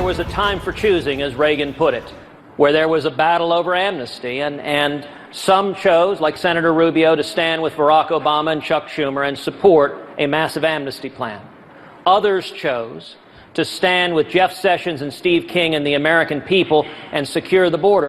was a time for choosing, as Reagan put it, where there was a battle over amnesty, and some chose, like Senator Rubio, to stand with Barack Obama and Chuck Schumer and support a massive amnesty plan. Others chose to stand with Jeff Sessions and Steve King and the American people and secure the border.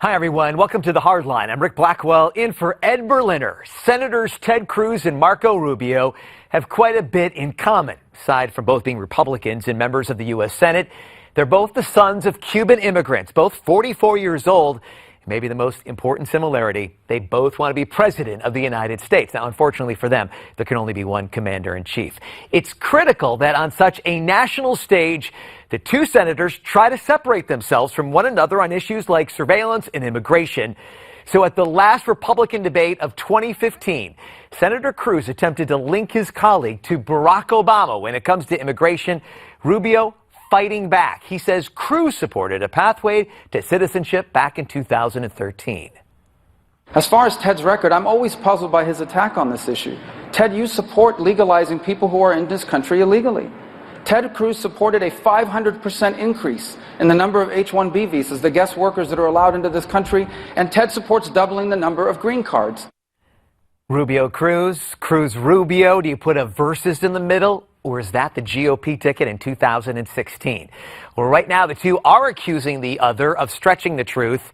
Hi, everyone. Welcome to The Hard Line. I'm Rick Blackwell in for Ed Berliner. Senators Ted Cruz and Marco Rubio have quite a bit in common. Aside from both being Republicans and members of the U.S. Senate, they're both the sons of Cuban immigrants, both 44 years old. Maybe the most important similarity, they both want to be president of the United States. Now, unfortunately for them, there can only be one commander-in-chief. It's critical that on such a national stage, the two senators try to separate themselves from one another on issues like surveillance and immigration. So at the last Republican debate of 2015, Senator Cruz attempted to link his colleague to Barack Obama when it comes to immigration. Rubio fighting back. He says Cruz supported a pathway to citizenship back in 2013. As far as Ted's record, I'm always puzzled by his attack on this issue. Ted, you support legalizing people who are in this country illegally. Ted Cruz supported a 500% increase in the number of H-1B visas, the guest workers that are allowed into this country, and Ted supports doubling the number of green cards. Rubio Cruz, Cruz Rubio, do you put a versus in the middle? Or is that the GOP ticket in 2016? Well, right now, the two are accusing the other of stretching the truth.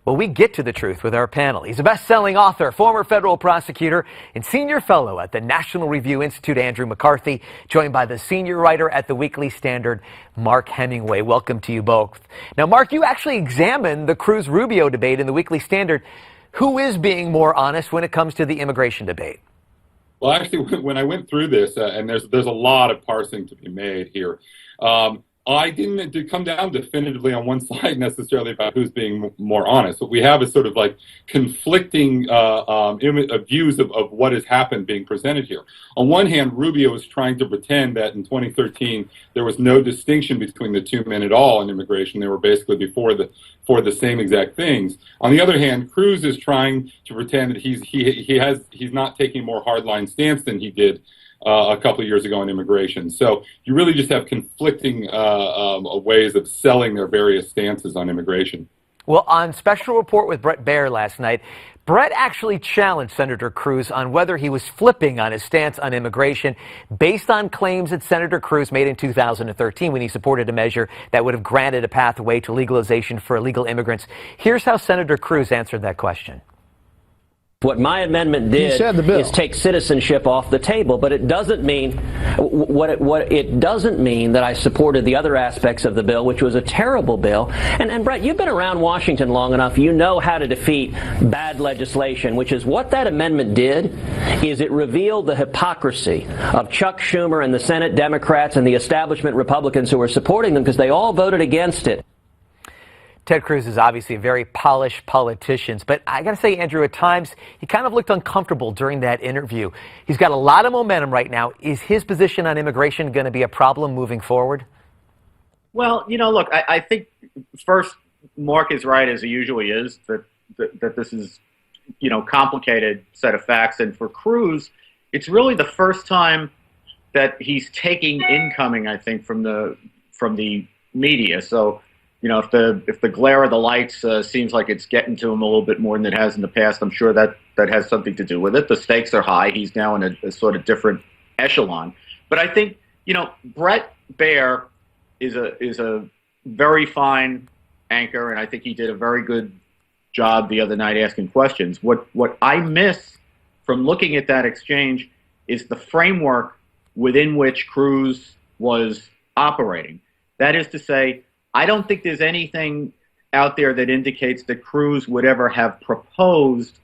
Well, we get to the truth with our panel. He's a best-selling author, former federal prosecutor, and senior fellow at the National Review Institute, Andrew McCarthy, joined by the senior writer at the Weekly Standard, Mark Hemingway. Welcome to you both. Now, Mark, you actually examined the Cruz-Rubio debate in the Weekly Standard. Who is being more honest when it comes to the immigration debate? Well, actually, when I went through this, and there's a lot of parsing to be made here, I didn't come down definitively on one side necessarily about who's being more honest. What we have is sort of like conflicting views of what has happened being presented here. On one hand, Rubio is trying to pretend that in 2013 there was no distinction between the two men at all in immigration. They were basically for the same exact things. On the other hand, Cruz is trying to pretend that he's not taking a more hardline stance than he did a couple of years ago on immigration. So you really just have conflicting ways of selling their various stances on immigration. Well, on Special Report with Bret Baier last night, Bret actually challenged Senator Cruz on whether he was flipping on his stance on immigration based on claims that Senator Cruz made in 2013 when he supported a measure that would have granted a pathway to legalization for illegal immigrants. Here's how Senator Cruz answered that question. What my amendment did is take citizenship off the table, but it doesn't mean it doesn't mean that I supported the other aspects of the bill, which was a terrible bill. And Brett, you've been around Washington long enough. You know how to defeat bad legislation, which is what that amendment did. Is it revealed the hypocrisy of Chuck Schumer and the Senate Democrats and the establishment Republicans who were supporting them because they all voted against it. Ted Cruz is obviously a very polished politician, but I got to say, Andrew, at times he kind of looked uncomfortable during that interview. He's got a lot of momentum right now. Is his position on immigration going to be a problem moving forward? Well, look, I think first, Mark is right, as he usually is, that this is, complicated set of facts. And for Cruz, it's really the first time that he's taking incoming, I think, from the media. So, if the glare of the lights seems like it's getting to him a little bit more than it has in the past, I'm sure that has something to do with it. The stakes are high. He's now in a sort of different echelon. But I think, Bret Baier is a very fine anchor, and I think he did a very good job the other night asking questions. What I miss from looking at that exchange is the framework within which Cruz was operating. That is to say, I don't think there's anything out there that indicates that Cruz would ever have proposed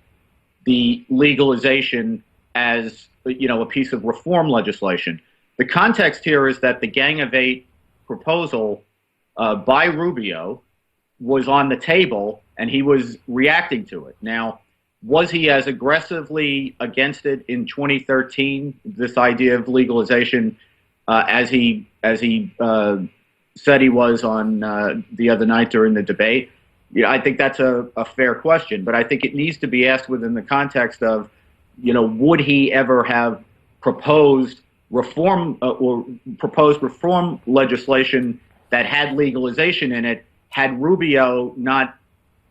the legalization as, a piece of reform legislation. The context here is that the Gang of Eight proposal by Rubio was on the table, and he was reacting to it. Now, was he as aggressively against it in 2013, this idea of legalization, as he said he was on the other night during the debate? I think that's a fair question, but I think it needs to be asked within the context of, would he ever have proposed reform legislation that had legalization in it, had Rubio not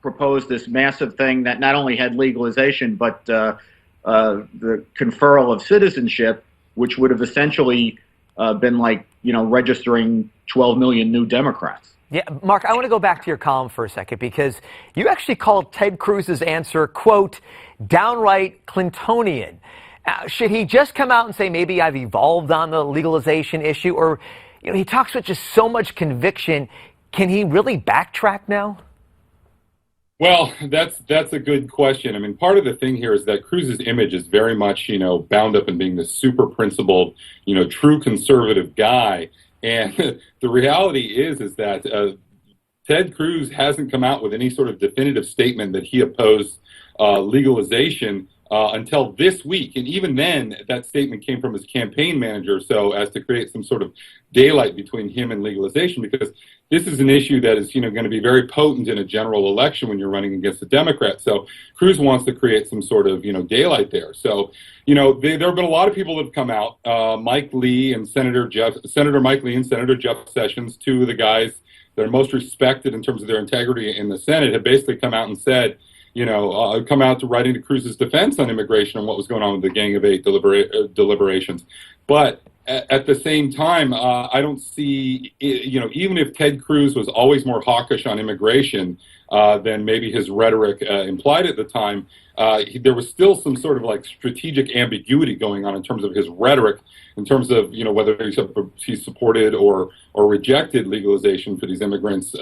proposed this massive thing that not only had legalization, but the conferral of citizenship, which would have essentially been like, registering 12 million new Democrats. Yeah, Mark, I want to go back to your column for a second, because you actually called Ted Cruz's answer, quote, downright Clintonian. Should he just come out and say, maybe I've evolved on the legalization issue? Or, he talks with just so much conviction. Can he really backtrack now? Well, that's a good question. I mean, part of the thing here is that Cruz's image is very much, bound up in being this super principled, true conservative guy. And the reality is that Ted Cruz hasn't come out with any sort of definitive statement that he opposed legalization until this week. And even then, that statement came from his campaign manager, so as to create some sort of daylight between him and legalization, because this is an issue that is, going to be very potent in a general election when you're running against a Democrat. So Cruz wants to create some sort of, daylight there. So, there have been a lot of people that have come out, Mike Lee and Senator Mike Lee and Senator Jeff Sessions, two of the guys that are most respected in terms of their integrity in the Senate, have basically come out and said, come out to writing to Cruz's defense on immigration and what was going on with the Gang of Eight deliberations. But at the same time, I don't see, even if Ted Cruz was always more hawkish on immigration than maybe his rhetoric implied at the time, there was still some sort of like strategic ambiguity going on in terms of his rhetoric, in terms of, whether he supported or rejected legalization for these immigrants.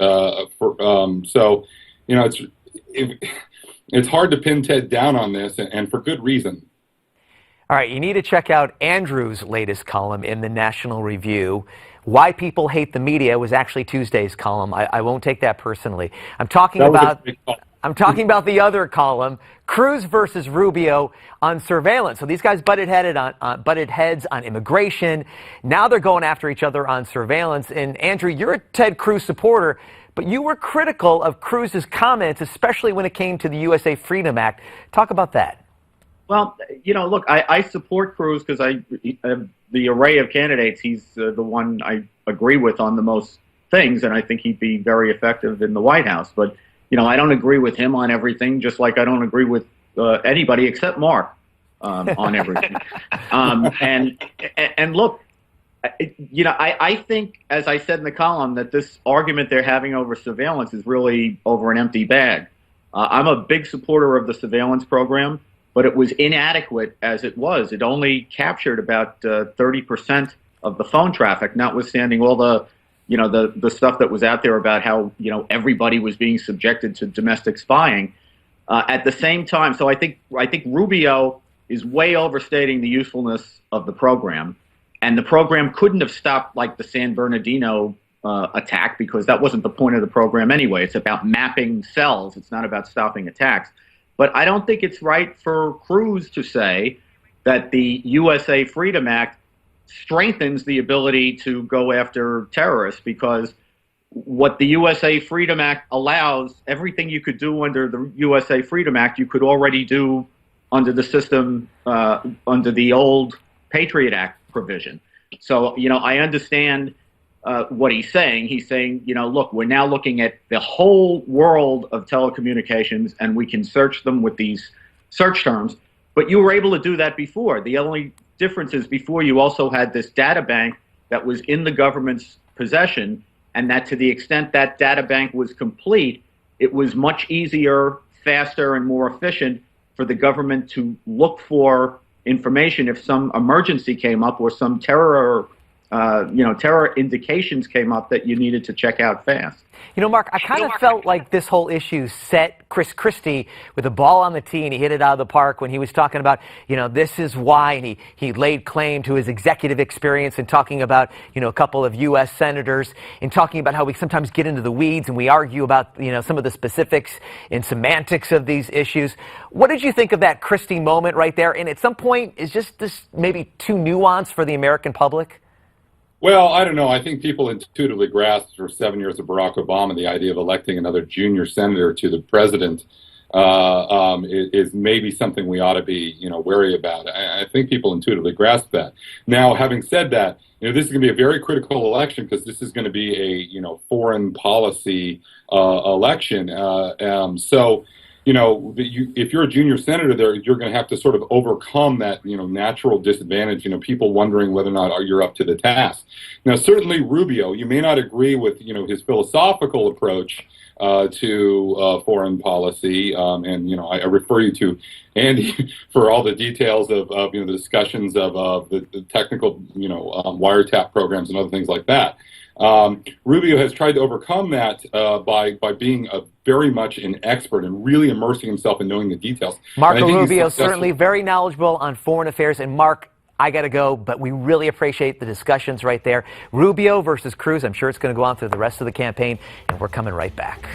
It's hard to pin Ted down on this, and for good reason. All right, you need to check out Andrew's latest column in the National Review. Why People Hate the Media was actually Tuesday's column. I won't take that personally. I'm talking about the other column, Cruz versus Rubio on surveillance. So these guys butted heads on immigration. Now they're going after each other on surveillance. And Andrew, you're a Ted Cruz supporter, but you were critical of Cruz's comments, especially when it came to the USA Freedom Act. Talk about that. Well, look, I support Cruz because the array of candidates, he's the one I agree with on the most things, and I think he'd be very effective in the White House. But, I don't agree with him on everything, just like I don't agree with anybody except Mark on everything. And look, I think, as I said in the column, that this argument they're having over surveillance is really over an empty bag. I'm a big supporter of the surveillance program, but it was inadequate as it was. It only captured about 30% of the phone traffic, notwithstanding all the stuff that was out there about how, everybody was being subjected to domestic spying. At the same time, so I think Rubio is way overstating the usefulness of the program. And the program couldn't have stopped like the San Bernardino attack, because that wasn't the point of the program anyway. It's about mapping cells. It's not about stopping attacks. But I don't think it's right for Cruz to say that the USA Freedom Act strengthens the ability to go after terrorists, because what the USA Freedom Act allows, everything you could do under the USA Freedom Act, you could already do under the system, under the old Patriot Act provision. So, I understand what he's saying. He's saying, look, we're now looking at the whole world of telecommunications, and we can search them with these search terms. But you were able to do that before. The only difference is before you also had this data bank that was in the government's possession, and that to the extent that data bank was complete, it was much easier, faster, and more efficient for the government to look for information if some emergency came up or some terror indications came up that you needed to check out fast. Mark, I kind of felt like this whole issue set Chris Christie with a ball on the tee, and he hit it out of the park when he was talking about, this is why, and he laid claim to his executive experience and talking about, a couple of U.S. senators, and talking about how we sometimes get into the weeds and we argue about, some of the specifics and semantics of these issues. What did you think of that Christie moment right there? And at some point, is just this maybe too nuanced for the American public? Well, I don't know. I think people intuitively grasped for 7 years of Barack Obama the idea of electing another junior senator to the president is maybe something we ought to be, wary about. I think people intuitively grasp that. Now, having said that, this is going to be a very critical election because this is going to be a foreign policy election. So if you're a junior senator there, you're going to have to sort of overcome that natural disadvantage. People wondering whether or not you're up to the task. Now, certainly Rubio, you may not agree with his philosophical approach to foreign policy, and I refer you to Andy for all the details of the discussions of the technical wiretap programs and other things like that. Rubio has tried to overcome that by being very much an expert and really immersing himself in knowing the details. Marco Rubio, certainly very knowledgeable on foreign affairs. And Mark, I got to go, but we really appreciate the discussions right there. Rubio versus Cruz, I'm sure it's going to go on through the rest of the campaign, and we're coming right back.